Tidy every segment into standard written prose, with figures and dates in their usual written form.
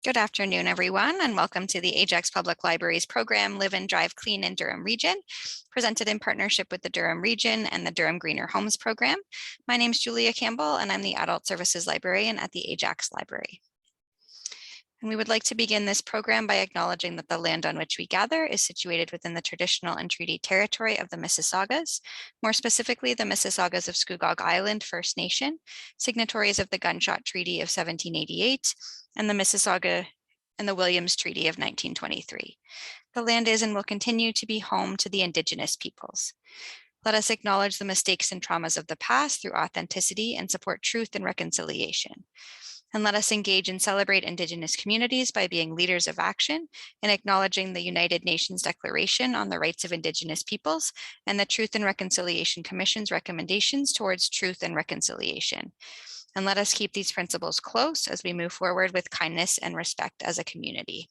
Good afternoon, everyone, and welcome to the Ajax Public Library's program, Live and Drive Clean in Durham Region, presented in partnership with the Durham Region and the Durham Greener Homes Program. My name is Julia Campbell, and I'm the Adult Services Librarian at the Ajax Library. And we would like to begin this program by acknowledging that the land on which we gather is situated within the traditional and treaty territory of the Mississaugas, more specifically the Mississaugas of Scugog Island First Nation, signatories of the Gunshot Treaty of 1788, and the Mississauga and the Williams Treaty of 1923. The land is and will continue to be home to the Indigenous peoples. Let us acknowledge the mistakes and traumas of the past through authenticity and support truth and reconciliation. And let us engage and celebrate Indigenous communities by being leaders of action and acknowledging the United Nations Declaration on the Rights of Indigenous Peoples and the Truth and Reconciliation Commission's recommendations towards truth and reconciliation. And let us keep these principles close as we move forward with kindness and respect as a community.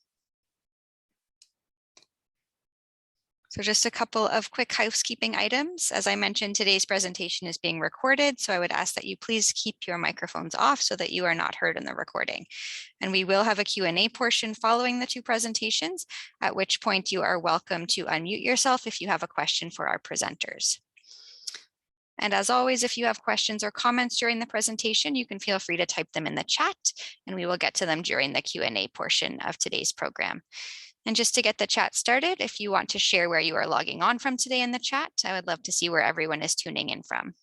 So just a couple of quick housekeeping items. As I mentioned, today's presentation is being recorded, so I would ask that you please keep your microphones off so that you are not heard in the recording. And we will have a Q&A portion following the two presentations, at which point you are welcome to unmute yourself if you have a question for our presenters. And as always, if you have questions or comments during the presentation, you can feel free to type them in the chat, and we will get to them during the Q&A portion of today's program. And just to get the chat started, if you want to share where you are logging on from today in the chat, I would love to see where everyone is tuning in from.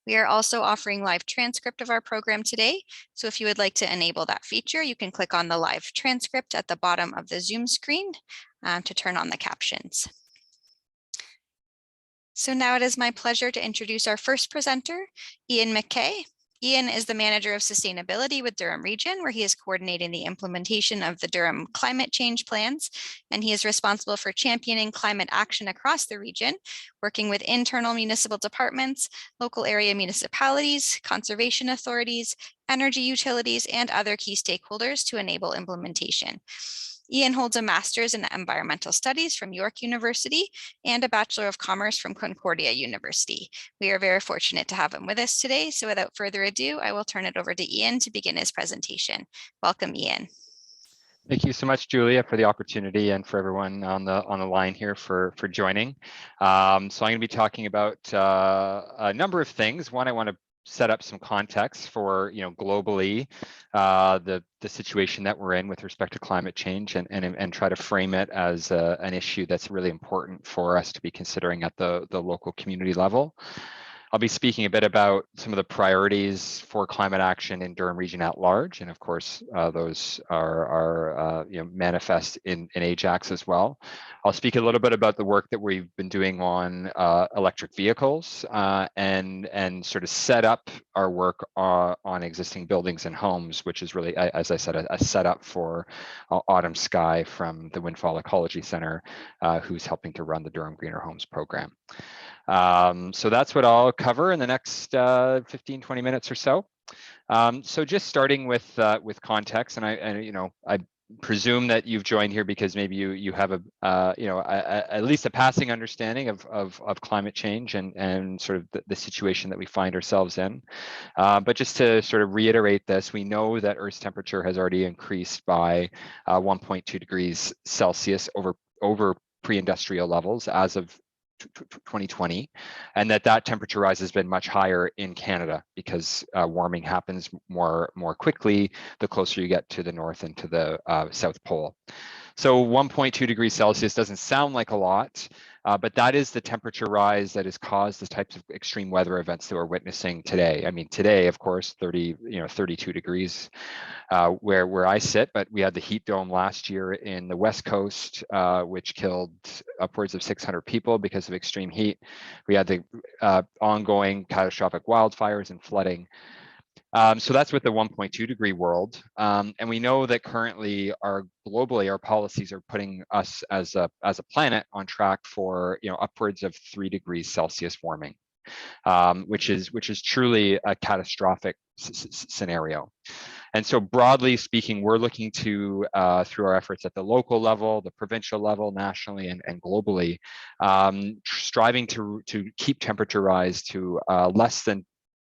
We are also offering live transcript of our program today. So if you would like to enable that feature, you can click on the live transcript at the bottom of the Zoom screen to turn on the captions. So now it is my pleasure to introduce our first presenter, Ian McKay. Ian is the Manager of Sustainability with Durham Region, where he is coordinating the implementation of the Durham climate change plans, and he is responsible for championing climate action across the region, working with internal municipal departments, local area municipalities, conservation authorities, energy utilities, and other key stakeholders to enable implementation. Ian holds a master's in environmental studies from York University and a Bachelor of Commerce from Concordia University. We are very fortunate to have him with us today. So without further ado, I will turn it over to Ian to begin his presentation. Welcome, Ian. Thank you so much, Julia, for the opportunity and for everyone on the line here for joining. So I'm going to be talking about a number of things. One, I want to set up some context for, globally, the situation that we're in with respect to climate change and try to frame it as an issue that's really important for us to be considering at the local community level. I'll be speaking a bit about some of the priorities for climate action in Durham Region at large, and of course, those are manifest in Ajax as well. I'll speak a little bit about the work that we've been doing on electric vehicles and sort of set up our work on existing buildings and homes, which is really, as I said, a setup for Autumn Sky from the Windfall Ecology Center, who's helping to run the Durham Greener Homes Program. So that's what I'll cover in the next 15-20 minutes or so. So just starting with context, and I presume that you've joined here because maybe you have at least a passing understanding of climate change and sort of the situation that we find ourselves in. But just to sort of reiterate this, we know that Earth's temperature has already increased by 1.2 degrees Celsius over pre-industrial levels as of 2020, and that temperature rise has been much higher in Canada because warming happens more quickly the closer you get to the north and to the South Pole. So 1.2 degrees Celsius doesn't sound like a lot, but that is the temperature rise that has caused the types of extreme weather events that we're witnessing today. I mean, today, of course, 32 degrees where I sit, but we had the heat dome last year in the West Coast, which killed upwards of 600 people because of extreme heat. We had the ongoing catastrophic wildfires and flooding. So that's with the 1.2 degree world. And we know that currently globally our policies are putting us as a planet on track for upwards of 3 degrees Celsius warming, which is truly a catastrophic scenario. And so broadly speaking, we're looking to, through our efforts at the local level, the provincial level, nationally, and globally, striving to keep temperature rise to less than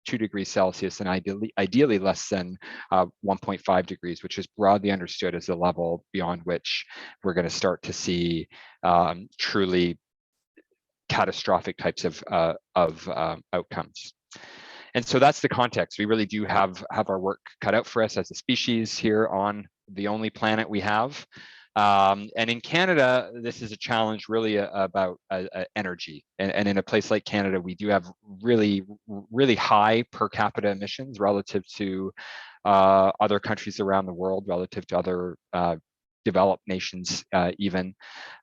2 degrees Celsius and ideally less than 1.5 degrees, which is broadly understood as the level beyond which we're going to start to see truly catastrophic types of outcomes. And so that's the context. We really do have our work cut out for us as a species here on the only planet we have. And in Canada, this is a challenge really about energy. And in a place like Canada, we do have really, really high per capita emissions relative to other countries around the world, relative to other developed nations even.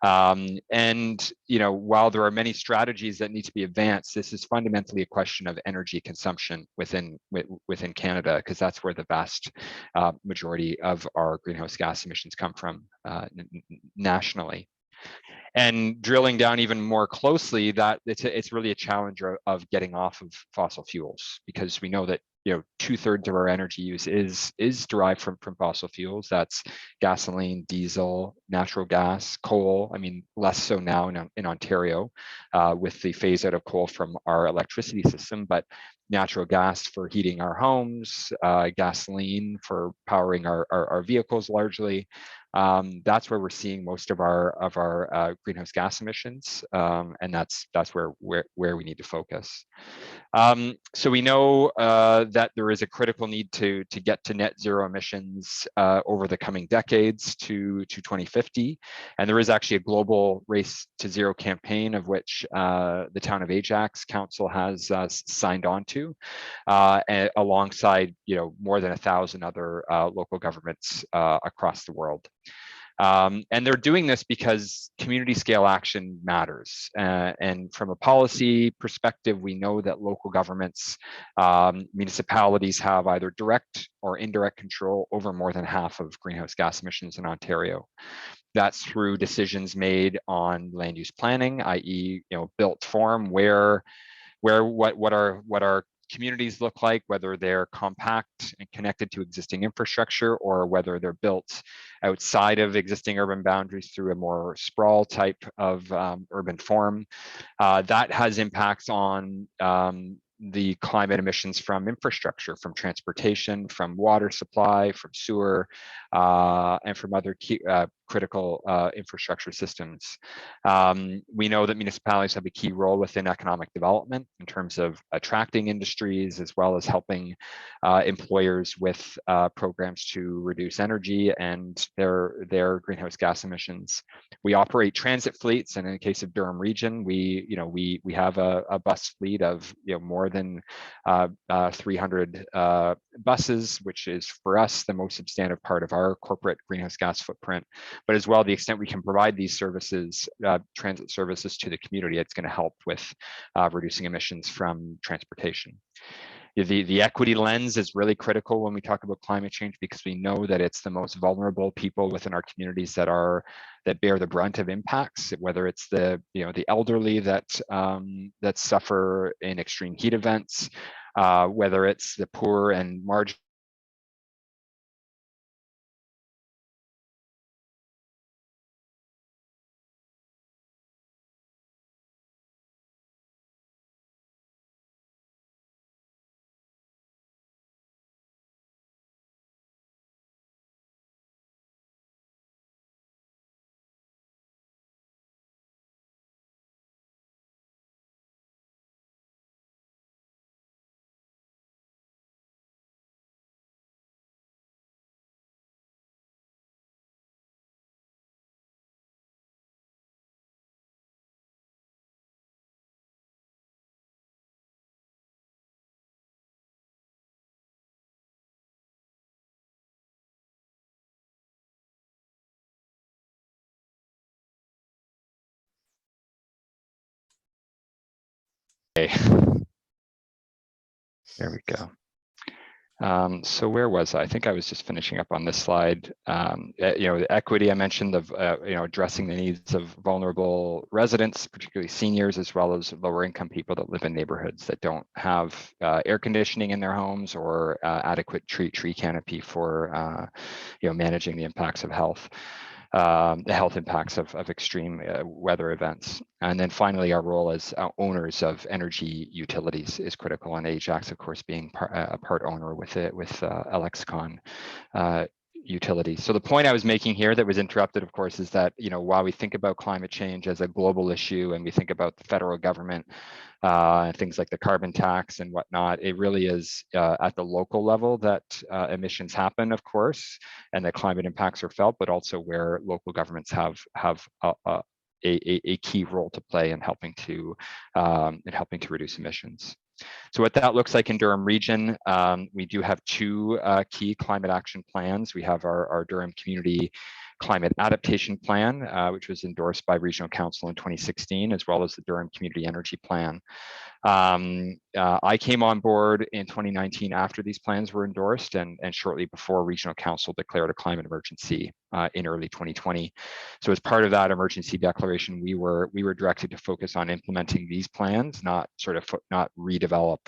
And while there are many strategies that need to be advanced, this is fundamentally a question of energy consumption within Canada, because that's where the vast majority of our greenhouse gas emissions come from nationally. And drilling down even more closely, that it's really a challenge of getting off of fossil fuels, because we know that 2/3 of our energy use is derived from fossil fuels. That's gasoline, diesel, natural gas, coal. I mean, less so now in Ontario with the phase out of coal from our electricity system, but natural gas for heating our homes, gasoline for powering our vehicles largely. That's where we're seeing most of our greenhouse gas emissions, and that's where we need to focus. So we know that there is a critical need to get to net zero emissions over the coming decades to 2050, and there is actually a global race to zero campaign of which the town of Ajax Council has signed on to, alongside more than 1,000 other local governments across the world. And they're doing this because community scale action matters. And from a policy perspective, we know that local governments, municipalities have either direct or indirect control over more than half of greenhouse gas emissions in Ontario. That's through decisions made on land use planning, i.e., built form, what our communities look like, whether they're compact and connected to existing infrastructure, or whether they're built outside of existing urban boundaries through a more sprawl type of urban form. That has impacts on the climate emissions from infrastructure, from transportation, from water supply, from sewer, and from other key, critical infrastructure systems. We know that municipalities have a key role within economic development in terms of attracting industries, as well as helping employers with programs to reduce energy and their greenhouse gas emissions. We operate transit fleets, and in the case of Durham Region, we have a bus fleet of more than 300 buses, which is for us the most substantive part of our corporate greenhouse gas footprint. But as well, the extent we can provide these services, transit services to the community, it's going to help with reducing emissions from transportation. The equity lens is really critical when we talk about climate change, because we know that it's the most vulnerable people within our communities that bear the brunt of impacts, whether it's the elderly that suffer in extreme heat events, whether it's the poor and marginal. There we go. So where was I? I think I was just finishing up on this slide. The equity I mentioned of addressing the needs of vulnerable residents, particularly seniors, as well as lower income people that live in neighborhoods that don't have air conditioning in their homes or adequate tree canopy for managing the impacts of health. the health impacts of extreme weather events. And then finally, our role as owners of energy utilities is critical, and Ajax, of course, being a part owner with Alexcon utility. So the point I was making here that was interrupted, of course, is that, while we think about climate change as a global issue and we think about the federal government and things like the carbon tax and whatnot, it really is at the local level that emissions happen, of course, and that climate impacts are felt, but also where local governments have a key role to play in helping to reduce emissions. So what that looks like in Durham Region, we do have two key climate action plans. We have our Durham Community Climate Adaptation Plan, which was endorsed by Regional Council in 2016, as well as the Durham Community Energy Plan. I came on board in 2019 after these plans were endorsed and shortly before Regional Council declared a climate emergency in early 2020. So as part of that emergency declaration, we were directed to focus on implementing these plans, not redevelop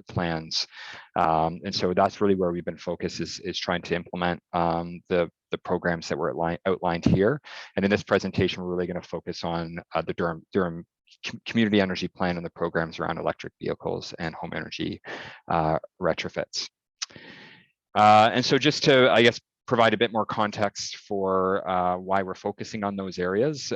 plans. And so that's really where we've been focused, is trying to implement the programs that were outlined here. And in this presentation, we're really going to focus on the Durham Community Energy Plan and the programs around electric vehicles and home energy retrofits. And so just to, I guess, provide a bit more context for why we're focusing on those areas.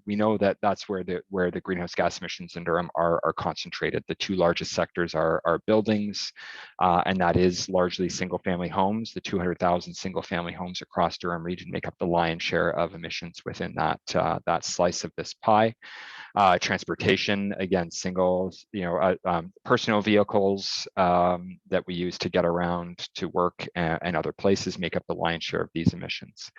We know that that's where the greenhouse gas emissions in Durham are concentrated. The two largest sectors are buildings, and that is largely single-family homes. The 200,000 single-family homes across Durham Region make up the lion's share of emissions within that slice of this pie. Transportation, again, personal vehicles that we use to get around to work and other places make up the lion's share of these emissions.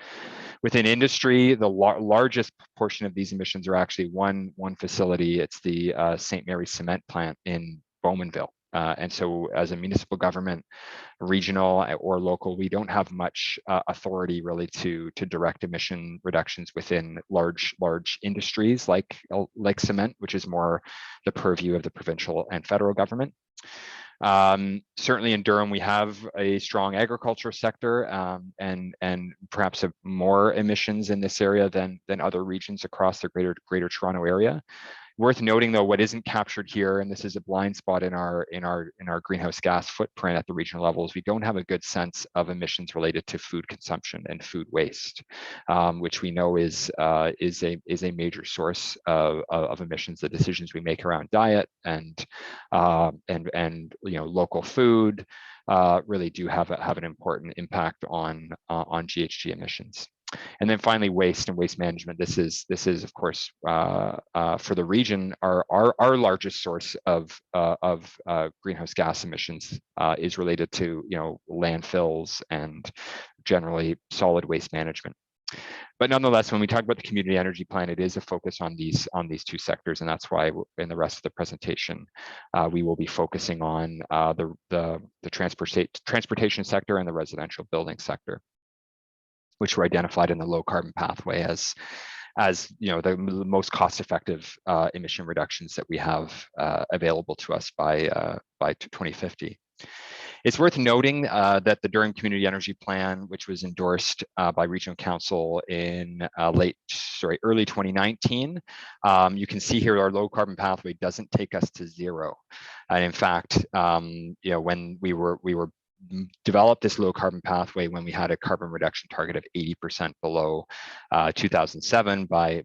Within industry, the largest portion of these emissions are actually one facility. It's the St. Mary's Cement Plant in Bowmanville. And so as a municipal government, regional or local, we don't have much authority really to direct emission reductions within large industries like cement, which is more the purview of the provincial and federal government. Certainly in Durham, we have a strong agriculture sector and perhaps have more emissions in this area than other regions across the greater Toronto area. Worth noting, though, what isn't captured here, and this is a blind spot in our greenhouse gas footprint at the regional levels, we don't have a good sense of emissions related to food consumption and food waste, which we know is a major source of emissions. The decisions we make around diet and local food really do have an important impact on GHG emissions. And then finally, waste and waste management. This is of course for the region our largest source of greenhouse gas emissions is related to landfills and generally solid waste management. But nonetheless, when we talk about the community energy plan, it is a focus on these two sectors, and that's why in the rest of the presentation we will be focusing on the transportation sector and the residential building sector, which were identified in the low carbon pathway as the most cost-effective emission reductions that we have available to us by 2050. It's worth noting that the Durham Community Energy Plan, which was endorsed by Regional Council in early 2019, you can see here our low carbon pathway doesn't take us to zero. And in fact, when we were developed this low carbon pathway when we had a carbon reduction target of 80% below 2007 by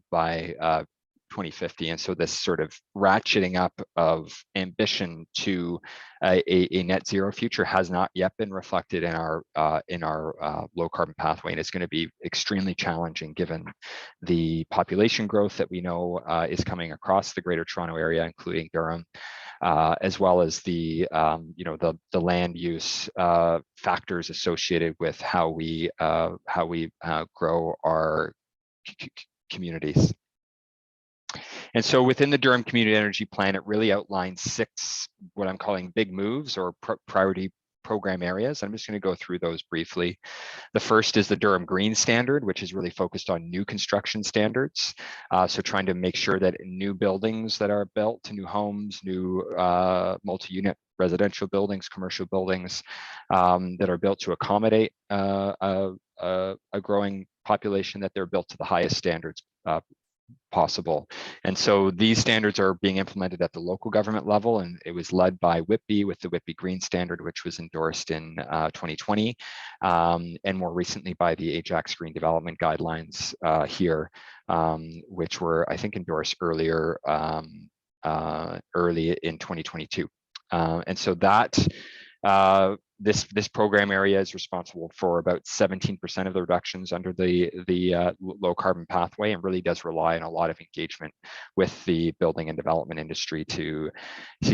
2050. And so this sort of ratcheting up of ambition to a net zero future has not yet been reflected in our low carbon pathway, and it's going to be extremely challenging given the population growth that we know is coming across the greater Toronto area, including Durham. As well as the land use factors associated with how we grow our communities. And so within the Durham Community Energy Plan, it really outlines 6 what I'm calling big moves or priority program areas. I'm just going to go through those briefly. The first is the Durham Green Standard, which is really focused on new construction standards. So trying to make sure that new buildings that are built, new homes, new multi-unit residential buildings, commercial buildings that are built to accommodate a growing population that they're built to the highest standards possible. And so these standards are being implemented at the local government level, and it was led by Whitby with the Whitby Green Standard, which was endorsed in 2020, and more recently by the Ajax Green Development Guidelines here, which were, I think, endorsed earlier, early in 2022. And so that this program area is responsible for about 17% of the reductions under the low carbon pathway, and really does rely on a lot of engagement with the building and development industry to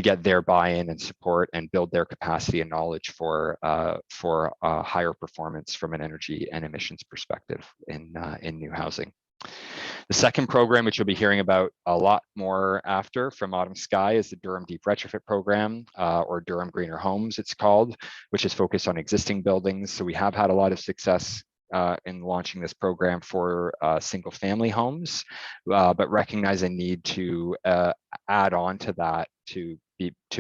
get their buy-in and support and build their capacity and knowledge for higher performance from an energy and emissions perspective in new housing. The second program, which you'll be hearing about a lot more after from Autumn Sky, is the Durham Deep Retrofit Program, or Durham Greener Homes, it's called, which is focused on existing buildings. So we have had a lot of success in launching this program for single family homes, but recognize a need to add on to that to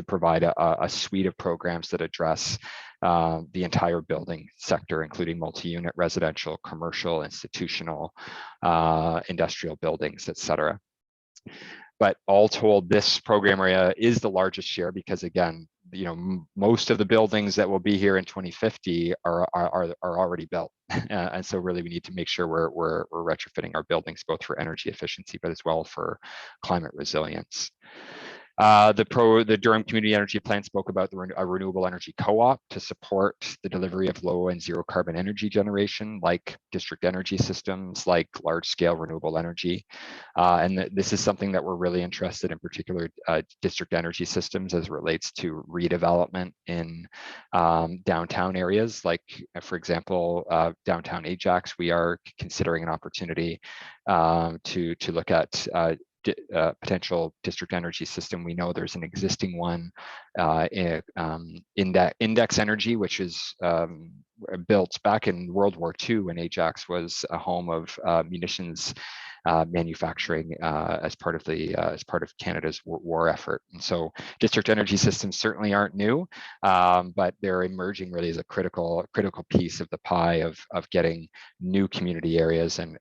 provide a suite of programs that address the entire building sector, including multi-unit residential, commercial, institutional, industrial buildings, et cetera. But all told, this program area is the largest share because, again, most of the buildings that will be here in 2050 are already built, and so really we need to make sure we're retrofitting our buildings both for energy efficiency, but as well for climate resilience. The Durham Community Energy Plan spoke about a renewable energy co-op to support the delivery of low and zero carbon energy generation, like district energy systems, like large-scale renewable energy. And this is something that we're really interested in, particular district energy systems as it relates to redevelopment in downtown areas. Like, for example, downtown Ajax, we are considering an opportunity to look at potential district energy system. We know there's an existing one, Index Energy, which is built back in World War II when Ajax was a home of munitions manufacturing as part of Canada's war effort. And so district energy systems certainly aren't new, but they're emerging really as a critical piece of the pie of getting new community areas and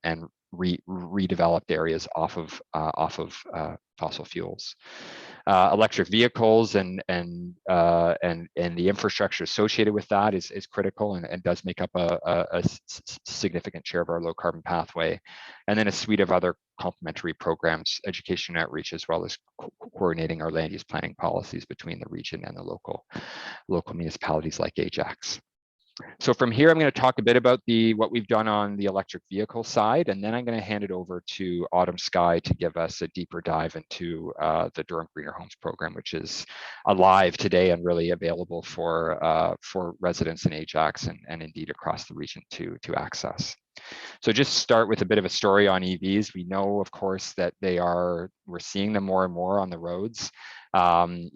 redeveloped areas off of fossil fuels. Electric vehicles and the infrastructure associated with that is critical and does make up a significant share of our low carbon pathway. And then a suite of other complementary programs, education outreach, as well as coordinating our land use planning policies between the region and the local municipalities like Ajax. So from here, I'm going to talk a bit about what we've done on the electric vehicle side, and then I'm going to hand it over to Autumn Sky to give us a deeper dive into the Durham Greener Homes Program, which is alive today and really available for residents in Ajax and indeed across the region to access. So just start with a bit of a story on EVs. We know, of course, that we're seeing them more and more on the roads. And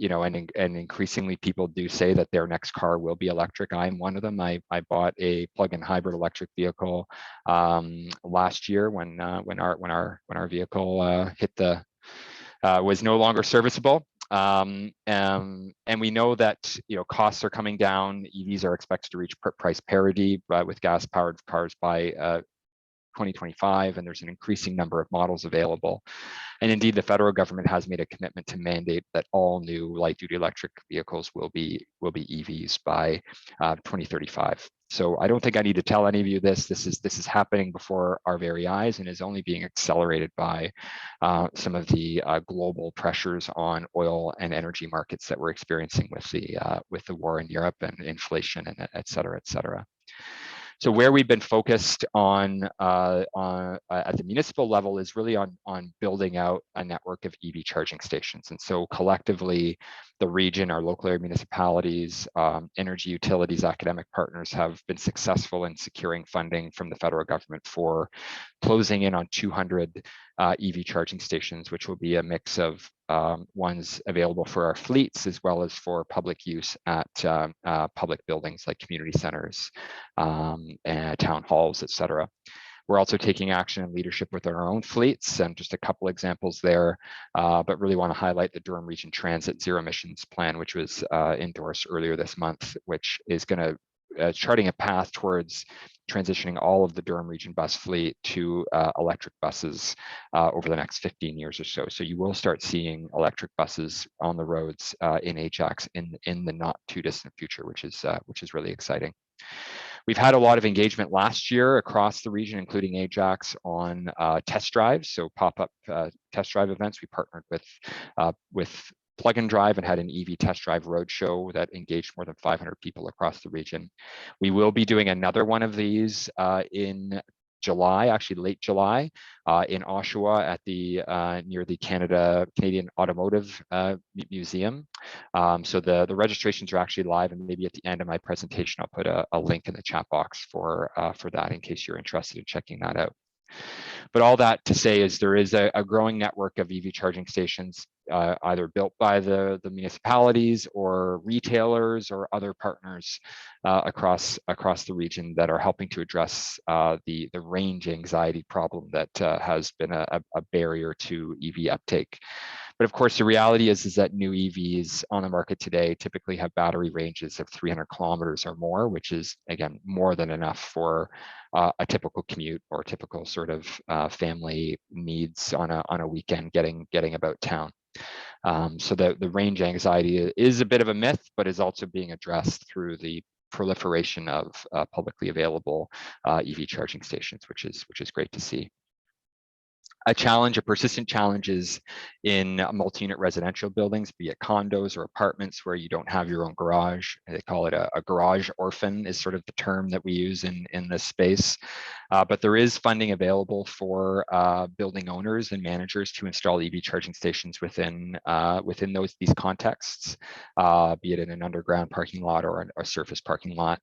increasingly people do say that their next car will be electric. I'm one of them. I bought a plug-in hybrid electric vehicle last year when our vehicle was no longer serviceable. And we know that costs are coming down. EVs are expected to reach price parity with gas-powered cars by 2025, and there's an increasing number of models available. And indeed, the federal government has made a commitment to mandate that all new light-duty electric vehicles will be EVs by 2035. So I don't think I need to tell any of you this. This is happening before our very eyes and is only being accelerated by some of the global pressures on oil and energy markets that we're experiencing with the war in Europe and inflation and et cetera, et cetera. So where we've been focused on at the municipal level is really on building out a network of EV charging stations. And so collectively, the region, our local area municipalities, energy utilities, academic partners have been successful in securing funding from the federal government for closing in on 200 EV charging stations, which will be a mix of ones available for our fleets as well as for public use at public buildings like community centers and town halls, et cetera. We're also taking action and leadership within our own fleets, and just a couple examples there, but really want to highlight the Durham Region Transit Zero Emissions Plan, which was endorsed earlier this month, which is going to charting a path towards transitioning all of the Durham Region bus fleet to electric buses over the next 15 years or so. So you will start seeing electric buses on the roads in Ajax in the not too distant future, which is really exciting. We've had a lot of engagement last year across the region, including Ajax, on test drives, so pop-up test drive events. We partnered with Plug and Drive and had an EV test drive roadshow that engaged more than 500 people across the region. We will be doing another one of these in July, actually late July, in Oshawa at the near the Canadian Automotive Museum. So the registrations are actually live, and maybe at the end of my presentation, I'll put a link in the chat box for that in case you're interested in checking that out. But all that to say is there is a growing network of EV charging stations either built by the municipalities or retailers or other partners across the region that are helping to address the range anxiety problem that has been a barrier to EV uptake. But of course, the reality is that new EVs on the market today typically have battery ranges of 300 kilometers or more, which is, again, more than enough for a typical commute or typical sort of family needs on a weekend getting about town. So the range anxiety is a bit of a myth, but is also being addressed through the proliferation of publicly available EV charging stations, which is great to see. A persistent challenge is in multi-unit residential buildings, be it condos or apartments where you don't have your own garage. They call it a garage orphan is sort of the term that we use in this space. But there is funding available for building owners and managers to install EV charging stations within these contexts, be it in an underground parking lot or a surface parking lot.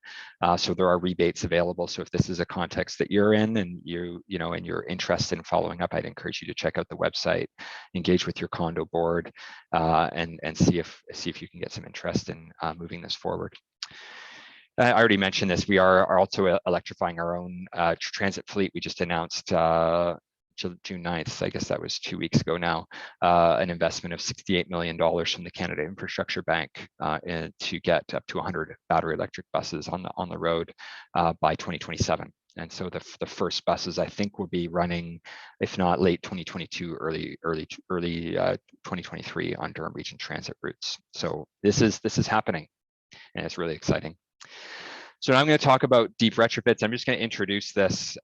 So there are rebates available. So if this is a context that you're in and you're interested in following up, I'd encourage you to check out the website, engage with your condo board, and see if you can get some interest in moving this forward. I already mentioned this. We are also electrifying our own transit fleet. We just announced June 9th, I guess that was 2 weeks ago now, an investment of $68 million from the Canada Infrastructure Bank to get up to 100 battery electric buses on the road by 2027. And so the first buses, I think, will be running, if not late 2022, early 2023 on Durham Region transit routes. So this is happening, and it's really exciting. So now I'm going to talk about deep retrofits. I'm just going to introduce this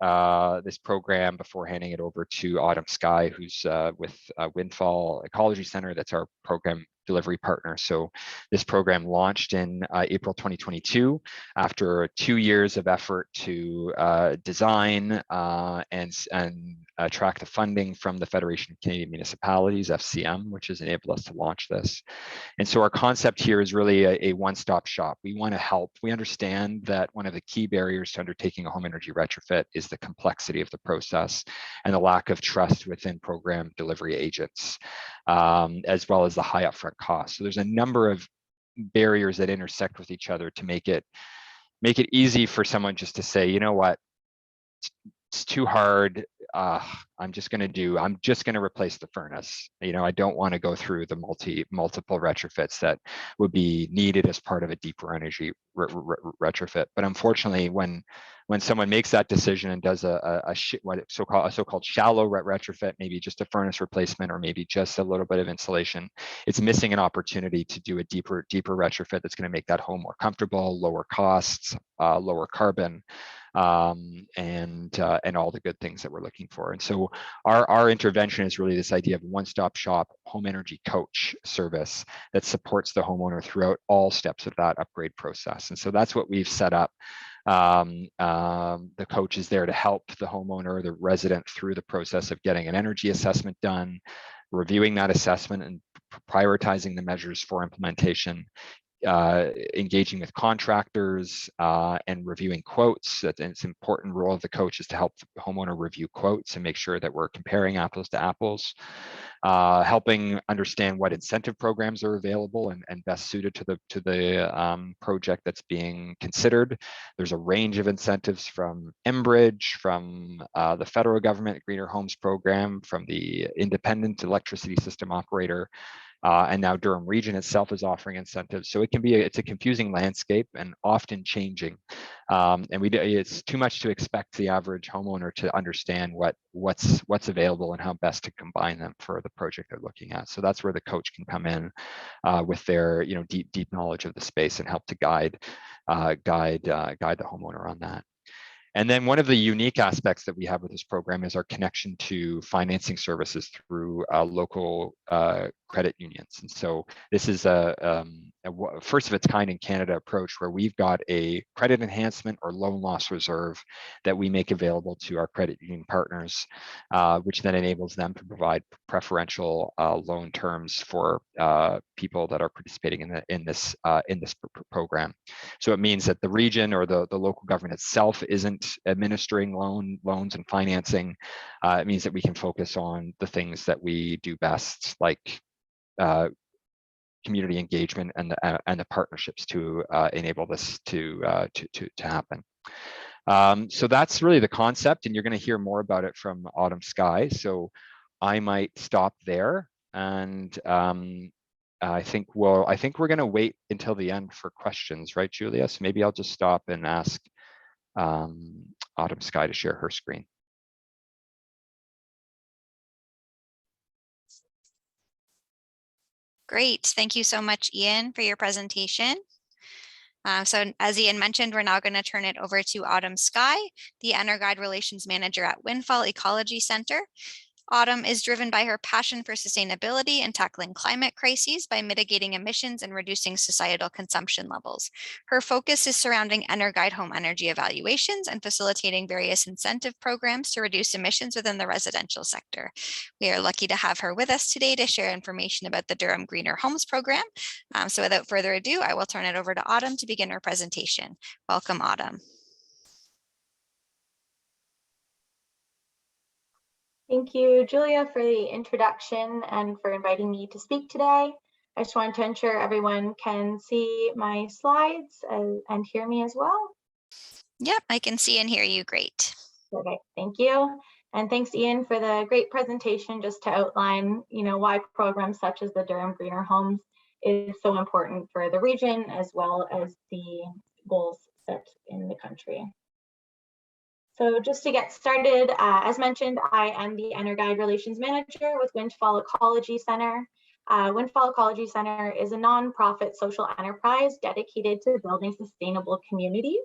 program before handing it over to Autumn Sky, who's with Windfall Ecology Center. That's our program delivery partner. So this program launched in April 2022 after 2 years of effort to design and attract the funding from the Federation of Canadian Municipalities, FCM, which has enabled us to launch this. And so our concept here is really a one-stop shop. We want to help. We understand that one of the key barriers to undertaking a home energy retrofit is the complexity of the process and the lack of trust within program delivery agents, as well as the high upfront costs. So there's a number of barriers that intersect with each other to make it easy for someone just to say, you know what, it's too hard. I'm just going to replace the furnace. I don't want to go through the multiple retrofits that would be needed as part of a deeper energy retrofit. But unfortunately, when someone makes that decision and does a so-called shallow retrofit, maybe just a furnace replacement or maybe just a little bit of insulation, it's missing an opportunity to do a deeper retrofit that's going to make that home more comfortable, lower costs, lower carbon, and all the good things that we're looking for. And so our intervention is really this idea of one-stop shop home energy coach service that supports the homeowner throughout all steps of that upgrade process. And so that's what we've set up. The coach is there to help the homeowner, the resident, through the process of getting an energy assessment done, reviewing that assessment and prioritizing the measures for implementation, engaging with contractors and reviewing quotes. It's an important role of the coach is to help the homeowner review quotes and make sure that we're comparing apples to apples, helping understand what incentive programs are available and best suited to the project that's being considered. There's a range of incentives from Enbridge, from the federal government Greener Homes Program, from the independent electricity system operator, And now Durham Region itself is offering incentives. So it can be, it's a confusing landscape and often changing. And it's too much to expect the average homeowner to understand what's available and how best to combine them for the project they're looking at. So that's where the coach can come in with their deep knowledge of the space and help to guide the homeowner on that. And then one of the unique aspects that we have with this program is our connection to financing services through local credit unions. And so this is a first of its kind in Canada approach where we've got a credit enhancement or loan loss reserve that we make available to our credit union partners, which then enables them to provide preferential loan terms for people that are participating in this program. So it means that the region or the local government itself isn't administering loans and financing. It means that we can focus on the things that we do best, like community engagement and the partnerships to enable this to happen. So that's really the concept, and you're going to hear more about it from Autumn Sky. So I might stop there, and I think we're going to wait until the end for questions, right, Julia? So maybe I'll just stop and ask Autumn Sky to share her screen. Great. Thank you so much, Ian, for your presentation. So as Ian mentioned, we're now going to turn it over to Autumn Sky, the EnerGuide Relations Manager at Windfall Ecology Center. Autumn is driven by her passion for sustainability and tackling climate crises by mitigating emissions and reducing societal consumption levels. Her focus is surrounding EnerGuide home energy evaluations and facilitating various incentive programs to reduce emissions within the residential sector. We are lucky to have her with us today to share information about the Durham Greener Homes Program. So without further ado, I will turn it over to Autumn to begin her presentation. Welcome, Autumn. Thank you, Julia, for the introduction and for inviting me to speak today. I just wanted to ensure everyone can see my slides and hear me as well. Yep, I can see and hear you great. Okay, thank you. And thanks, Ian, for the great presentation just to outline, why programs such as the Durham Greener Homes is so important for the region as well as the goals set in the country. So just to get started, as mentioned, I am the EnerGuide Relations Manager with Windfall Ecology Center. Windfall Ecology Center is a nonprofit social enterprise dedicated to building sustainable communities.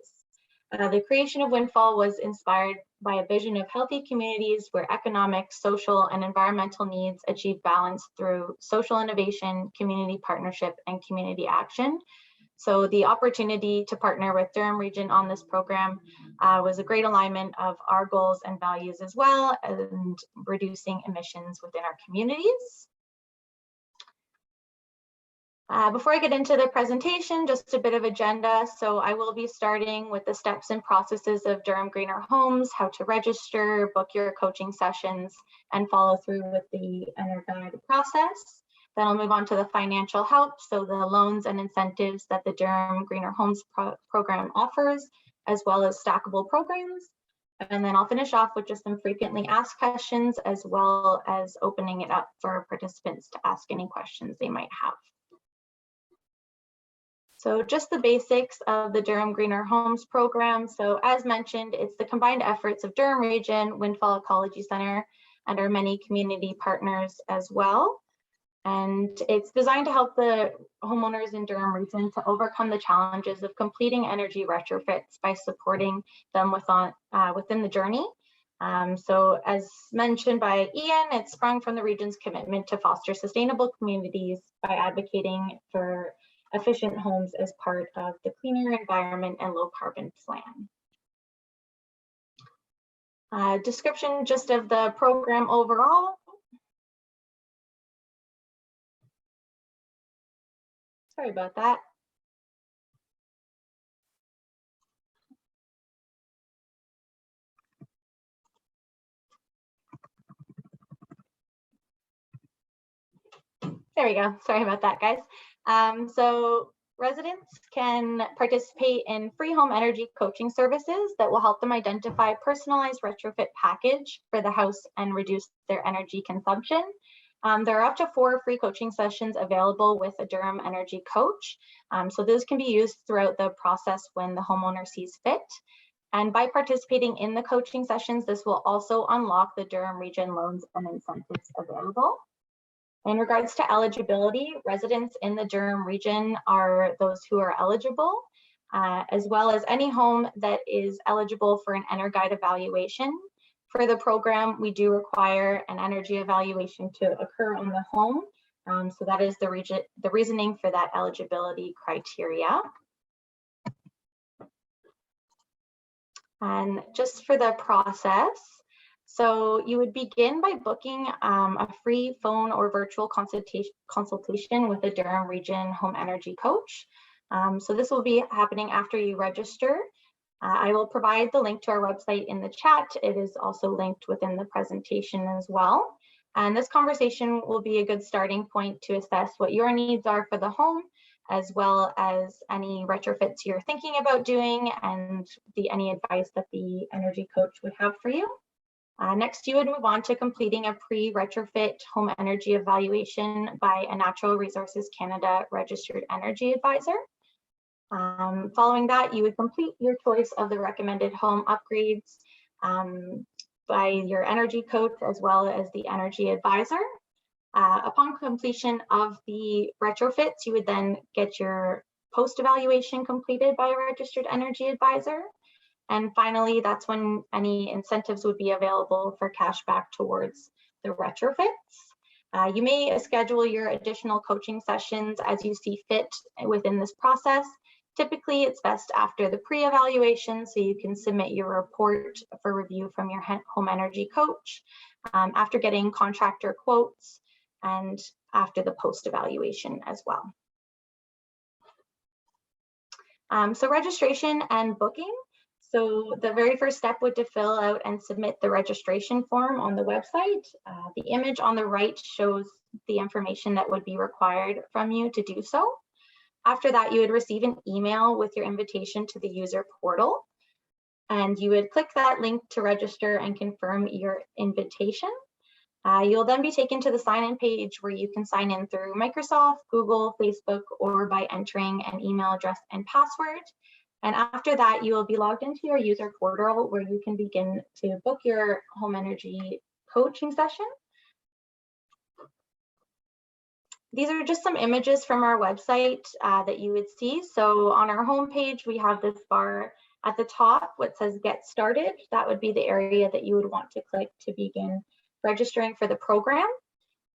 The creation of Windfall was inspired by a vision of healthy communities where economic, social, and environmental needs achieve balance through social innovation, community partnership, and community action. So the opportunity to partner with Durham Region on this program was a great alignment of our goals and values as well, and reducing emissions within our communities. Before I get into the presentation, just a bit of agenda. So I will be starting with the steps and processes of Durham Greener Homes, how to register, book your coaching sessions, and follow through with the EnerGuide process. Then I'll move on to the financial help, so the loans and incentives that the Durham Greener Homes program offers, as well as stackable programs. And then I'll finish off with just some frequently asked questions, as well as opening it up for participants to ask any questions they might have. So just the basics of the Durham Greener Homes program. So as mentioned, it's the combined efforts of Durham Region, Windfall Ecology Center, and our many community partners as well. And it's designed to help the homeowners in Durham Region to overcome the challenges of completing energy retrofits by supporting them within the journey. So as mentioned by Ian, it sprung from the region's commitment to foster sustainable communities by advocating for efficient homes as part of the cleaner environment and low carbon plan. Description just of the program overall. Sorry about that. There we go. Sorry about that, guys. So residents can participate in free home energy coaching services that will help them identify a personalized retrofit package for the house and reduce their energy consumption. There are up to 4 free coaching sessions available with a Durham Energy coach. So those can be used throughout the process when the homeowner sees fit. And by participating in the coaching sessions, this will also unlock the Durham Region loans and incentives available. In regards to eligibility, residents in the Durham Region are those who are eligible, as well as any home that is eligible for an EnerGuide evaluation. For the program, we do require an energy evaluation to occur on the home. So that is the reasoning for that eligibility criteria. And just for the process, so you would begin by booking a free phone or virtual consultation with a Durham Region home energy coach. So this will be happening after you register. I will provide the link to our website in the chat. It is also linked within the presentation as well. And this conversation will be a good starting point to assess what your needs are for the home, as well as any retrofits you're thinking about doing and any advice that the energy coach would have for you. Next, you would move on to completing a pre-retrofit home energy evaluation by a Natural Resources Canada registered energy advisor. Following that, you would complete your choice of the recommended home upgrades by your energy coach as well as the energy advisor. Upon completion of the retrofits, you would then get your post-evaluation completed by a registered energy advisor. And finally, that's when any incentives would be available for cash back towards the retrofits. You may schedule your additional coaching sessions as you see fit within this process. Typically, it's best after the pre-evaluation, so you can submit your report for review from your home energy coach, after getting contractor quotes, and after the post-evaluation as well. So registration and booking. So the very first step would to fill out and submit the registration form on the website. The image on the right shows the information that would be required from you to do so. After that, you would receive an email with your invitation to the user portal, and you would click that link to register and confirm your invitation. You'll then be taken to the sign-in page where you can sign in through Microsoft, Google, Facebook, or by entering an email address and password. And after that, you will be logged into your user portal where you can begin to book your home energy coaching session. These are just some images from our website that you would see. So on our homepage, we have this bar at the top what says Get Started. That would be the area that you would want to click to begin registering for the program.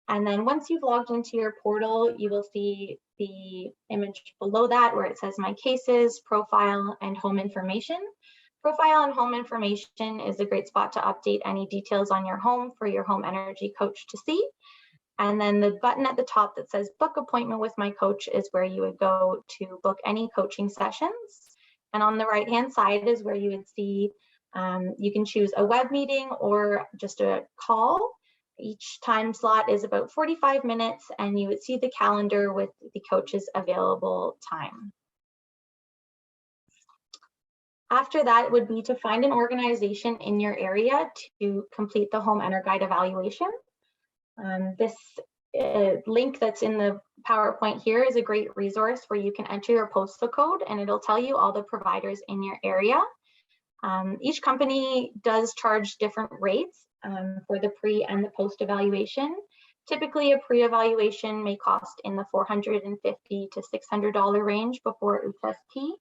And then once you've logged into your portal, you will see the image below that where it says My Cases, Profile, and Home Information. Profile and home information is a great spot to update any details on your home for your home energy coach to see. And then the button at the top that says Book Appointment with My Coach is where you would go to book any coaching sessions. And on the right-hand side is where you would see you can choose a web meeting or just a call. Each time slot is about 45 minutes, and you would see the calendar with the coach's available time. After that would be to find an organization in your area to complete the home EnerGuide evaluation. This link that's in the PowerPoint here is a great resource where you can enter your postal code and it'll tell you all the providers in your area. Each company does charge different rates for the pre and the post evaluation. Typically, a pre-evaluation may cost in the $450 to $600 range before HST,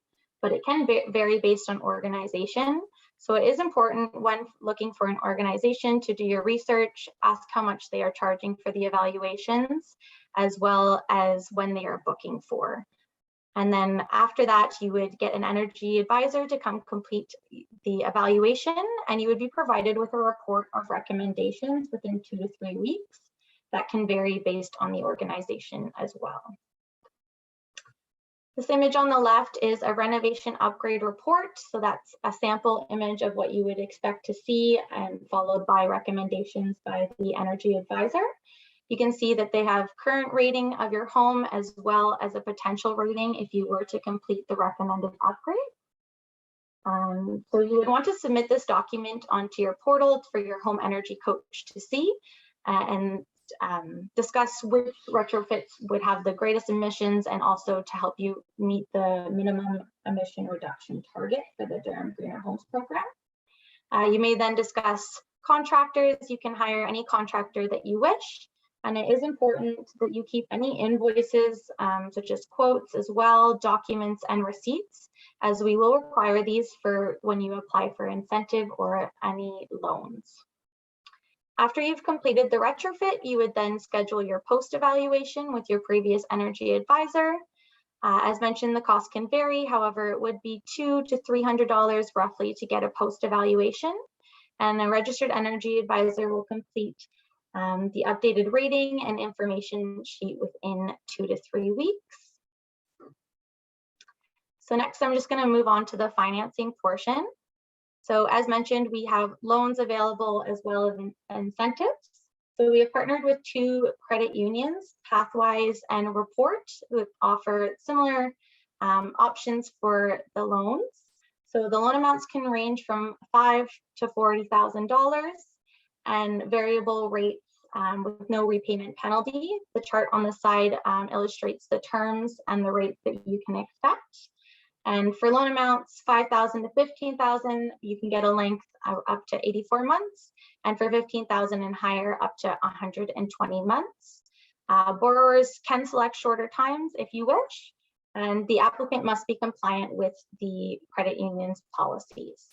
but it can vary based on organization. So it is important when looking for an organization to do your research, ask how much they are charging for the evaluations, as well as when they are booking for. And then after that, you would get an energy advisor to come complete the evaluation, and you would be provided with a report of recommendations within 2 to 3 weeks. That can vary based on the organization as well. This image on the left is a renovation upgrade report. So that's a sample image of what you would expect to see, and followed by recommendations by the energy advisor. You can see that they have current rating of your home as well as a potential rating if you were to complete the recommended upgrade. So you would want to submit this document onto your portal for your home energy coach to see. And discuss which retrofits would have the greatest emissions and also to help you meet the minimum emission reduction target for the Durham Greener Homes Program. You may then discuss contractors. You can hire any contractor that you wish. And it is important that you keep any invoices, such as quotes as well, documents and receipts, as we will require these for when you apply for incentive or any loans. After you've completed the retrofit, you would then schedule your post evaluation with your previous energy advisor. As mentioned, the cost can vary. However, it would be $200 to $300 roughly to get a post evaluation. And a registered energy advisor will complete the updated rating and information sheet within 2 to 3 weeks. So next, I'm just going to move on to the financing portion. So as mentioned, we have loans available as well as incentives. So we have partnered with 2 credit unions, Pathwise and Report, who offer similar options for the loans. So the loan amounts can range from $5,000 to $40,000 and variable rates with no repayment penalty. The chart on the side illustrates the terms and the rates that you can expect. And for loan amounts, $5,000 to $15,000, you can get a length up to 84 months. And for $15,000 and higher, up to 120 months. Borrowers can select shorter times if you wish, and the applicant must be compliant with the credit union's policies.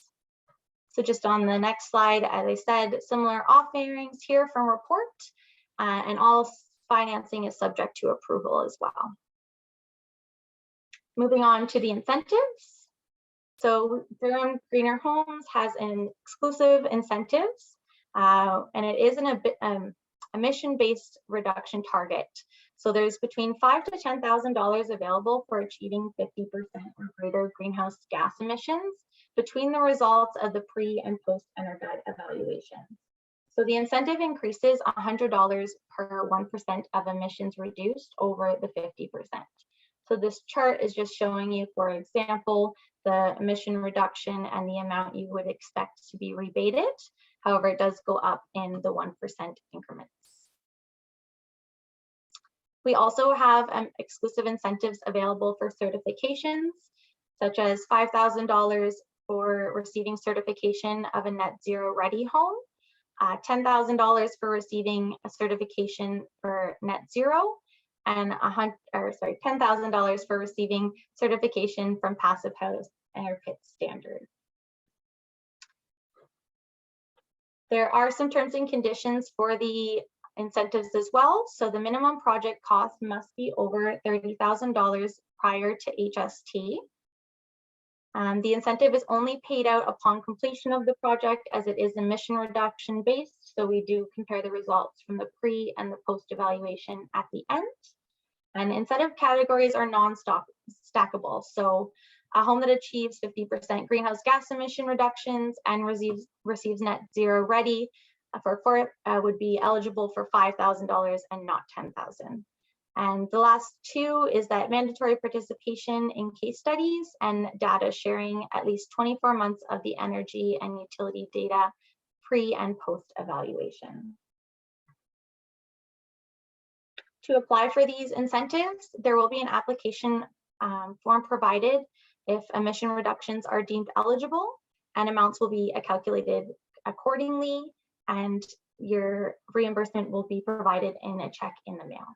So just on the next slide, as I said, similar offerings here from Report, and all financing is subject to approval as well. Moving on to the incentives. So Durham Greener Homes has an exclusive incentives, and it is an emission-based reduction target. So there's between $5,000 to $10,000 available for achieving 50% or greater greenhouse gas emissions between the results of the pre and post Energuide evaluation. So the incentive increases $100 per 1% of emissions reduced over the 50%. So this chart is just showing you, for example, the emission reduction and the amount you would expect to be rebated. However, it does go up in the 1% increments. We also have exclusive incentives available for certifications, such as $5,000 for receiving certification of a net zero ready home, $10,000 for receiving a certification for net zero, and $10,000 for receiving certification from Passive House Air Pit Standard. There are some terms and conditions for the incentives as well. So the minimum project cost must be over $30,000 prior to HST. The incentive is only paid out upon completion of the project, as it is emission reduction based. So we do compare the results from the pre and the post evaluation at the end. And incentive categories are non-stackable. So a home that achieves 50% greenhouse gas emission reductions and receives net zero ready would be eligible for $5,000 and not $10,000. And the last 2 is that mandatory participation in case studies and data sharing at least 24 months of the energy and utility data pre and post evaluation. To apply for these incentives, there will be an application form provided if emission reductions are deemed eligible, and amounts will be calculated accordingly, and your reimbursement will be provided in a check in the mail.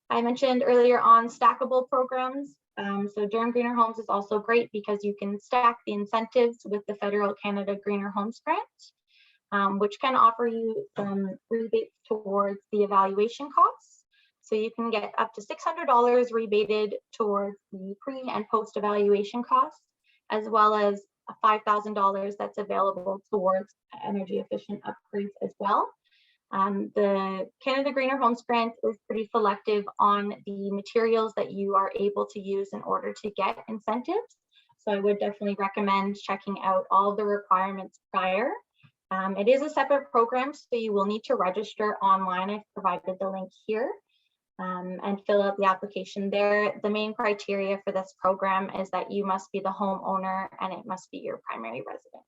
I mentioned earlier on stackable programs. So Durham Greener Homes is also great because you can stack the incentives with the Federal Canada Greener Homes Grant, which can offer you some rebates towards the evaluation costs. So you can get up to $600 rebated towards the pre and post evaluation costs, as well as $5,000 that's available towards energy efficient upgrades as well. The Canada Greener Homes Grant is pretty selective on the materials that you are able to use in order to get incentives. So I would definitely recommend checking out all the requirements prior. It is a separate program, so you will need to register online. I've provided the link here, and fill out the application there. The main criteria for this program is that you must be the homeowner and it must be your primary residence.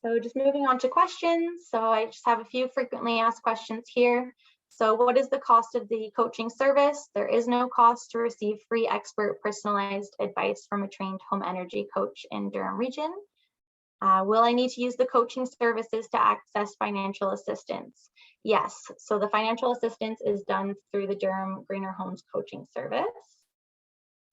So just moving on to questions. So I just have a few frequently asked questions here. So what is the cost of the coaching service? There is no cost to receive free expert personalized advice from a trained home energy coach in Durham Region. Will I need to use the coaching services to access financial assistance? Yes, so the financial assistance is done through the Durham Greener Homes coaching service.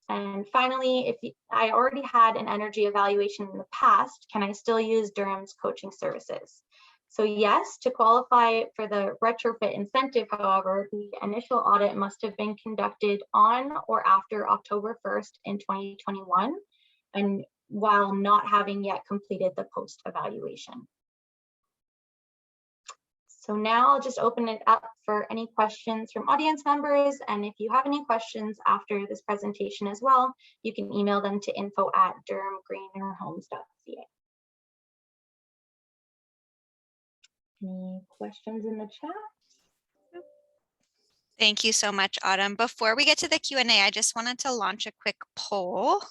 And finally, if I already had an energy evaluation in the past, can I still use Durham's coaching services? So yes, to qualify for the retrofit incentive, however, the initial audit must have been conducted on or after October 1st in 2021, and while not having yet completed the post-evaluation. So now I'll just open it up for any questions from audience members. And if you have any questions after this presentation as well, you can email them to info@durhamgreenerhomes.ca. Any questions in the chat? Thank you so much, Autumn. Before we get to the Q&A, I just wanted to launch a quick poll.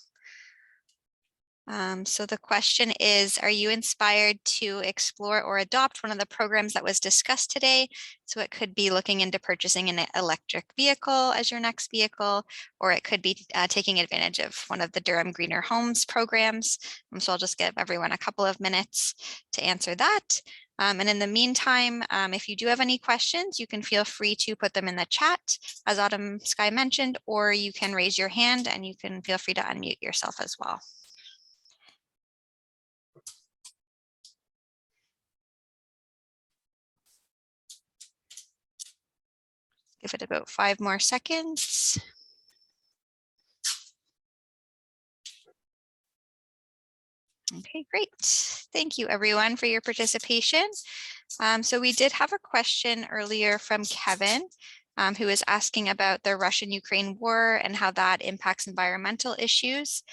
So the question is, are you inspired to explore or adopt one of the programs that was discussed today? So it could be looking into purchasing an electric vehicle as your next vehicle, or it could be taking advantage of one of the Durham Greener Homes programs. So I'll just give everyone a couple of minutes to answer that. And in the meantime, if you do have any questions, you can feel free to put them in the chat, as Autumn Sky mentioned, or you can raise your hand and you can feel free to unmute yourself as well. Give it about 5 more seconds. Okay, great. Thank you everyone for your participation. So we did have a question earlier from Kevin, who is asking about the Russian-Ukraine war and how that impacts environmental issues.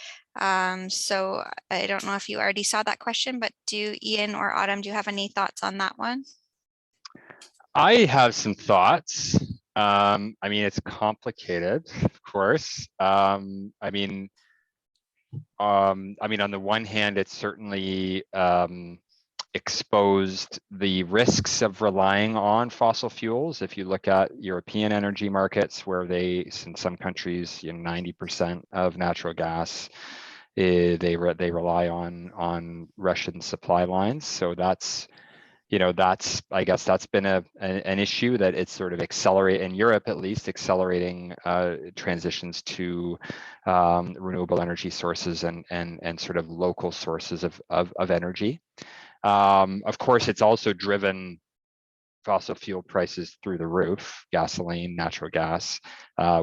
So I don't know if you already saw that question, but do Ian or Autumn, do you have any thoughts on that one? I have some thoughts. I mean, it's complicated, of course. I mean, on the one hand, it's certainly exposed the risks of relying on fossil fuels. If you look at European energy markets, where in some countries, 90% of natural gas, they rely on Russian supply lines. So that's, I guess that's been an issue that it's sort of in Europe, at least, accelerating transitions to renewable energy sources and sort of local sources of energy. Of course, it's also driven fossil fuel prices through the roof, gasoline, natural gas,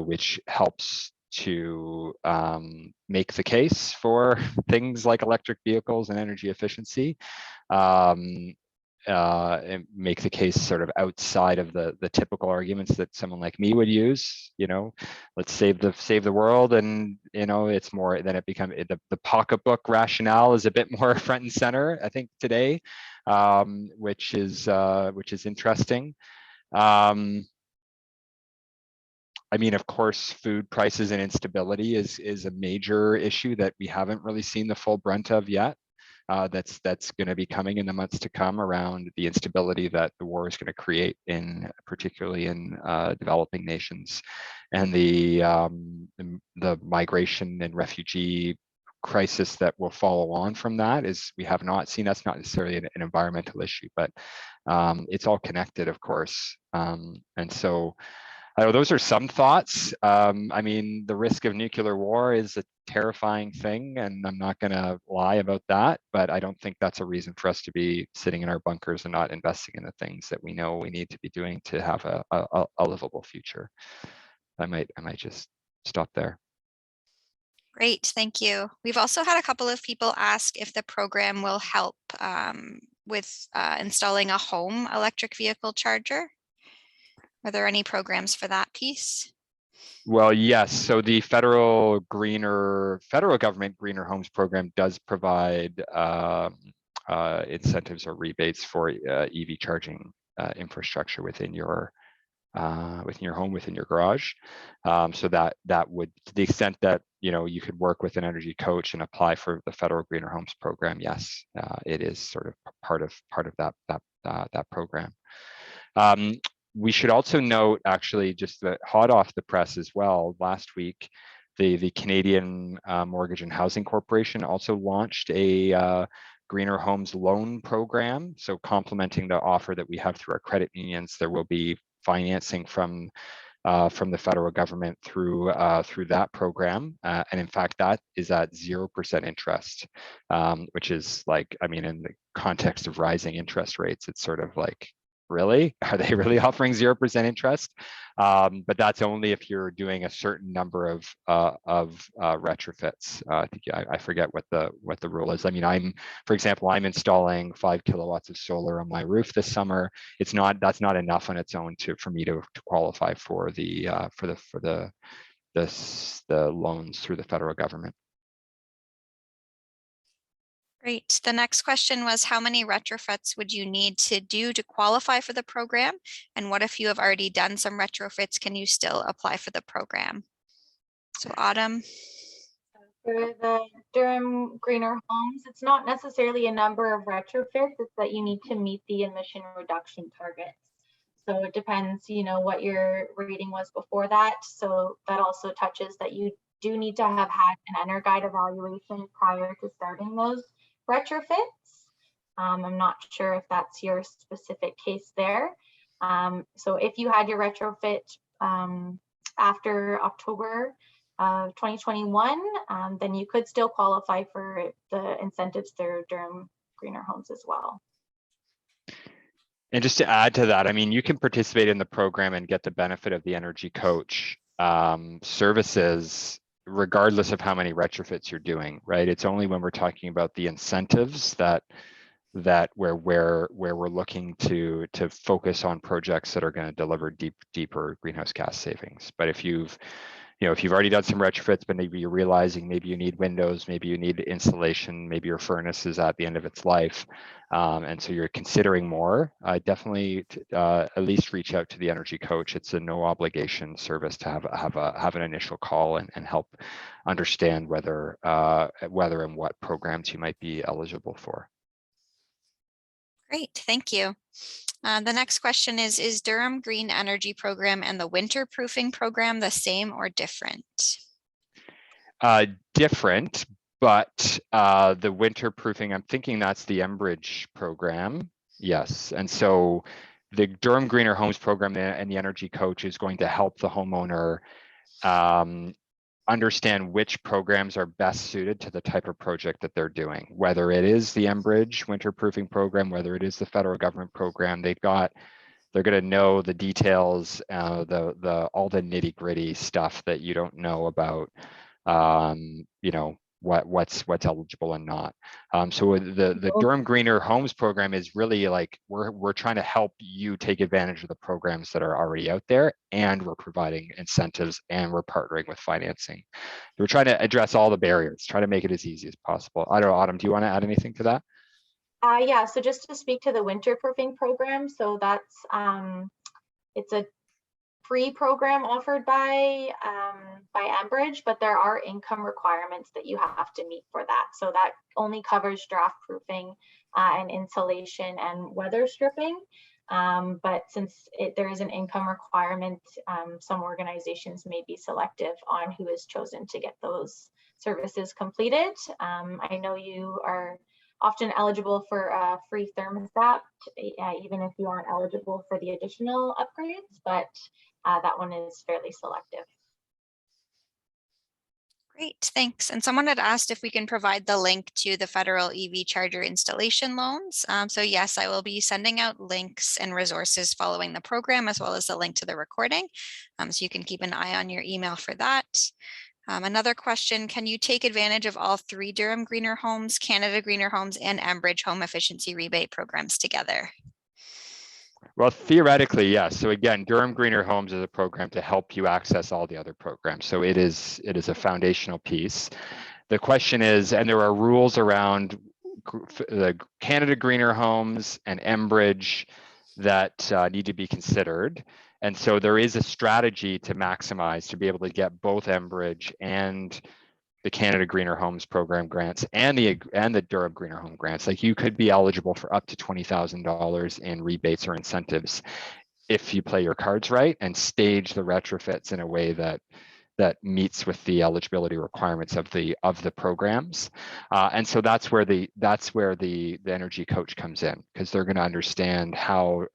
which helps to make the case for things like electric vehicles and energy efficiency. And make the case sort of outside of the typical arguments that someone like me would use. Let's save the world, and it's more than it becomes the pocketbook rationale is a bit more front and center, I think, today, which is interesting. I mean, of course, food prices and instability is a major issue that we haven't really seen the full brunt of yet. That's going to be coming in the months to come, around the instability that the war is going to create, particularly in developing nations, and the migration and refugee crisis that will follow on from that. We have not seen, that's not necessarily an environmental issue, but it's all connected, of course. And so those are some thoughts. I mean, the risk of nuclear war is a terrifying thing, and I'm not going to lie about that, but I don't think that's a reason for us to be sitting in our bunkers and not investing in the things that we know we need to be doing to have a livable future. I might just stop there. Great, thank you. We've also had a couple of people ask if the program will help with installing a home electric vehicle charger. Are there any programs for that piece? Well, yes. So the federal government Greener Homes Program does provide incentives or rebates for EV charging infrastructure within your within your home, within your garage. So that would, to the extent that you could work with an energy coach and apply for the federal Greener Homes Program, yes, it is sort of part of that program. We should also note, actually, just that hot off the press as well, last week, the Canadian Mortgage and Housing Corporation also launched a Greener Homes loan program. So complementing the offer that we have through our credit unions, there will be financing from the federal government through that program, and in fact that is at 0% interest, which is like, I mean, in the context of rising interest rates, it's sort of like, really, are they really offering 0% interest? But that's only if you're doing a certain number of retrofits. I think I forget what the rule is. I mean, for example, I'm installing 5 kilowatts of solar on my roof this summer. That's not enough on its own for me to qualify for the loans through the federal government. Great. The next question was, how many retrofits would you need to do to qualify for the program? And what if you have already done some retrofits? Can you still apply for the program? So Autumn. For the Durham Greener Homes, it's not necessarily a number of retrofits, it's that you need to meet the emission reduction targets. So it depends, what your rating was before that. So that also touches that you do need to have had an EnerGuide evaluation prior to starting those retrofits. I'm not sure if that's your specific case there. So if you had your retrofit after October of 2021, then you could still qualify for the incentives through Durham Greener Homes as well. And just to add to that, I mean, you can participate in the program and get the benefit of the energy coach services regardless of how many retrofits you're doing, right? It's only when we're talking about the incentives that where we're looking to focus on projects that are going to deliver deeper greenhouse gas savings. But if you've already done some retrofits, but maybe you're realizing maybe you need windows, maybe you need insulation, maybe your furnace is at the end of its life, and so you're considering more, definitely at least reach out to the energy coach. It's a no obligation service to have an initial call and help understand whether and what programs you might be eligible for. Great, thank you. The next question is Durham Green Energy Program and the winter proofing program the same or different? Different, but the winter proofing, I'm thinking that's the Enbridge program. Yes, and so the Durham Greener Homes Program and the energy coach is going to help the homeowner understand which programs are best suited to the type of project that they're doing, whether it is the Enbridge winter proofing program, whether it is the federal government program. They're going to know the details, all the nitty gritty stuff that you don't know about, what's eligible and not. So the Durham Greener Homes Program is really like, we're trying to help you take advantage of the programs that are already out there, and we're providing incentives and we're partnering with financing. We're trying to address all the barriers, try to make it as easy as possible. I don't know, Autumn, do you want to add anything to that? Yeah, so just to speak to the winter proofing program, so that's it's a free program offered by Enbridge, but there are income requirements that you have to meet for that. So that only covers draft proofing and insulation and weather stripping. But since there is an income requirement, some organizations may be selective on who is chosen to get those services completed. I know you are often eligible for a free thermostat, even if you aren't eligible for the additional upgrades, but that one is fairly selective. Great, thanks. And someone had asked if we can provide the link to the federal EV charger installation loans. So yes, I will be sending out links and resources following the program, as well as the link to the recording. So you can keep an eye on your email for that. Another question, can you take advantage of all 3 Durham Greener Homes, Canada Greener Homes, and Enbridge home efficiency rebate programs together? Well, theoretically, yes. So again, Durham Greener Homes is a program to help you access all the other programs. So it is a foundational piece. The question is, and there are rules around the Canada Greener Homes and Enbridge that need to be considered. And so there is a strategy to maximize, to be able to get both Enbridge and the Canada Greener Homes Program grants and the Durham Greener Home grants. Like, you could be eligible for up to $20,000 in rebates or incentives if you play your cards right and stage the retrofits in a way that meets with the eligibility requirements of the programs. And so that's where the energy coach comes in, because they're going to understand how,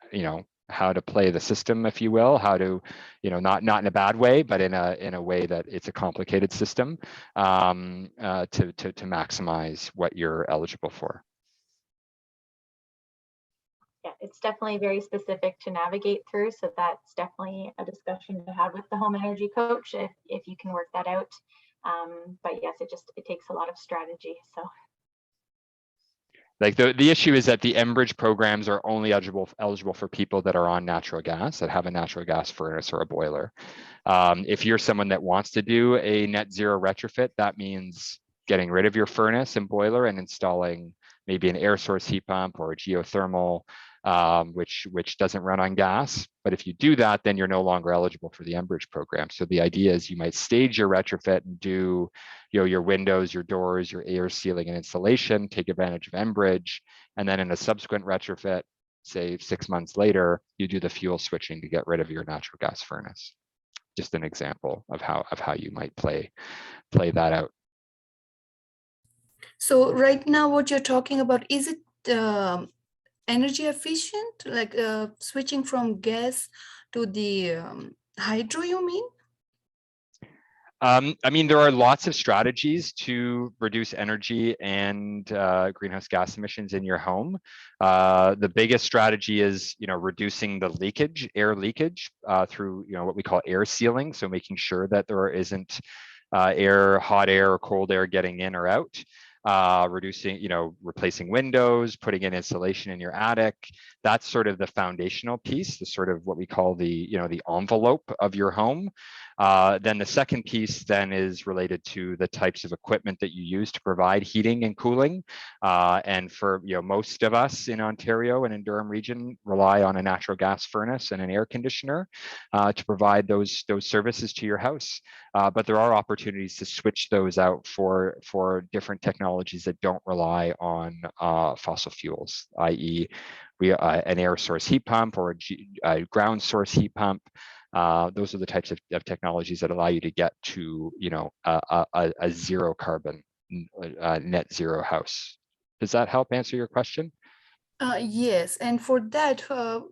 how to play the system, if you will, how to, not in a bad way, but in a way that it's a complicated system, to maximize what you're eligible for. Yeah, it's definitely very specific to navigate through. So that's definitely a discussion to have with the home energy coach if you can work that out. But yes, it takes a lot of strategy. So. Like, the issue is that the Enbridge programs are only eligible for people that are on natural gas, that have a natural gas furnace or a boiler. If you're someone that wants to do a net zero retrofit, that means getting rid of your furnace and boiler and installing maybe an air source heat pump or a geothermal, which doesn't run on gas. But if you do that, then you're no longer eligible for the Enbridge program. So the idea is you might stage your retrofit and do, your windows, your doors, your air sealing and insulation, take advantage of Enbridge, and then in a subsequent retrofit, say 6 months later, you do the fuel switching to get rid of your natural gas furnace. Just an example of how you might play that out. So right now, what you're talking about, is it energy efficient, like switching from gas to the hydro, you mean? I mean, there are lots of strategies to reduce energy and greenhouse gas emissions in your home. The biggest strategy is, reducing the leakage, air leakage, through, what we call air sealing. So making sure that there isn't hot air or cold air getting in or out. Reducing, replacing windows, putting in insulation in your attic. That's sort of the foundational piece, the sort of what we call the envelope of your home. Then the second piece then is related to the types of equipment that you use to provide heating and cooling. And for, most of us in Ontario and in Durham Region rely on a natural gas furnace and an air conditioner to provide those services to your house. But there are opportunities to switch those out for different technologies that don't rely on fossil fuels, i.e. an air source heat pump or a ground source heat pump. Those are the types of technologies that allow you to get to, a zero carbon, net zero house. Does that help answer your question? Yes, and for that,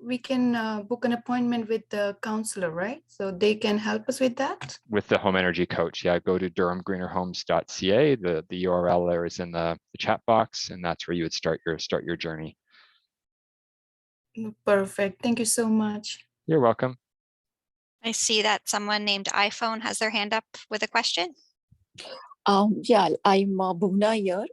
we can book an appointment with the counselor, right? So they can help us with that? With the home energy coach, yeah, go to durhamgreenerhomes.ca. The URL there is in the chat box, and that's where you would start your journey. Perfect. Thank you so much. You're welcome. I see that someone named iPhone has their hand up with a question. Yeah, I'm Bhuvna here.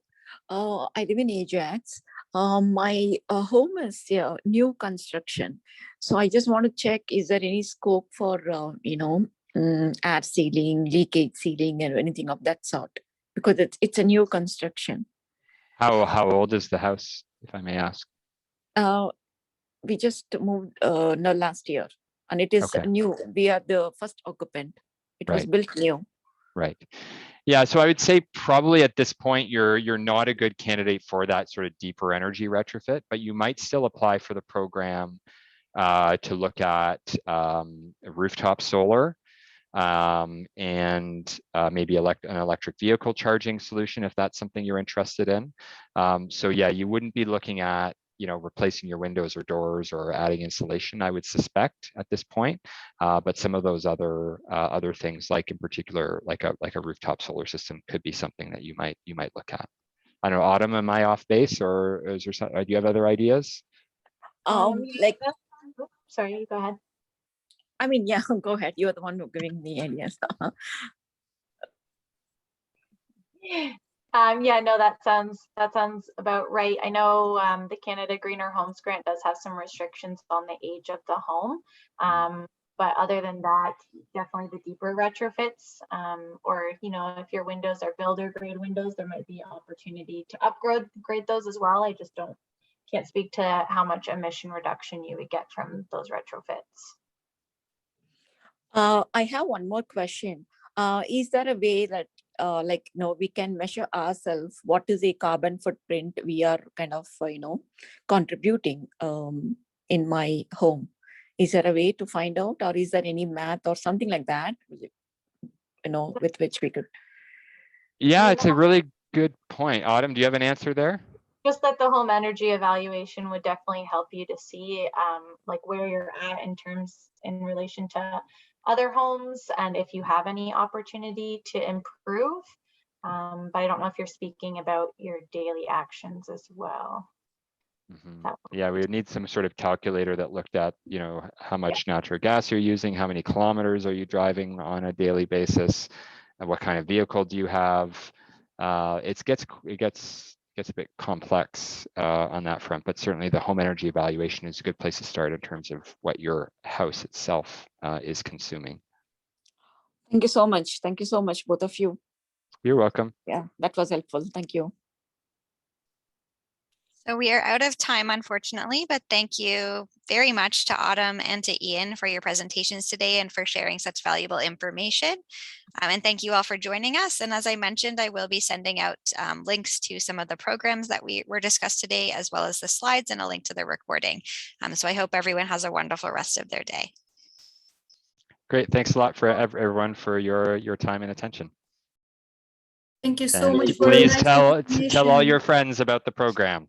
I live in Ajax. My home is new construction. So I just want to check, is there any scope for, air sealing, leakage sealing, and anything of that sort? Because it's a new construction. How old is the house, if I may ask? We just moved last year, and it is Okay. new. We are the first occupant. It was built new. Right. Yeah, so I would say probably at this point you're not a good candidate for that sort of deeper energy retrofit, but you might still apply for the program to look at rooftop solar and maybe an electric vehicle charging solution if that's something you're interested in. So yeah, you wouldn't be looking at replacing your windows or doors or adding insulation, I would suspect at this point. But some of those other things, like in particular, like a rooftop solar system, could be something that you might look at. I don't know, Autumn, am I off base, or is there do you have other ideas? Sorry, go ahead. I mean, yeah, go ahead. You're the one who's giving me ideas. Yeah, no, that sounds about right. I know the Canada Greener Homes Grant does have some restrictions on the age of the home. But other than that, definitely the deeper retrofits, or, if your windows are builder grade windows, there might be opportunity to upgrade those as well. I just can't speak to how much emission reduction you would get from those retrofits. I have one more question. Is there a way that we can measure ourselves what is a carbon footprint we are kind of contributing in my home? Is there a way to find out, or is there any math or something like that, with which we could? Yeah, it's a really good point. Autumn, do you have an answer there? Just that the home energy evaluation would definitely help you to see like where you're at in relation to other homes, and if you have any opportunity to improve. But I don't know if you're speaking about your daily actions as well. Yeah, we would need some sort of calculator that looked at, how much natural gas you're using, how many kilometers are you driving on a daily basis, and what kind of vehicle do you have. It gets a bit complex on that front, but certainly the home energy evaluation is a good place to start in terms of what your house itself is consuming. Thank you so much. Thank you so much, both of you. You're welcome. Yeah, that was helpful. Thank you. So we are out of time, unfortunately, but thank you very much to Autumn and to Ian for your presentations today and for sharing such valuable information. And thank you all for joining us. And as I mentioned, I will be sending out links to some of the programs that were discussed today, as well as the slides and a link to the recording. So I hope everyone has a wonderful rest of their day. Great. Thanks a lot for everyone for your time and attention. Thank you so And much for please nice tell all information. your friends about the program.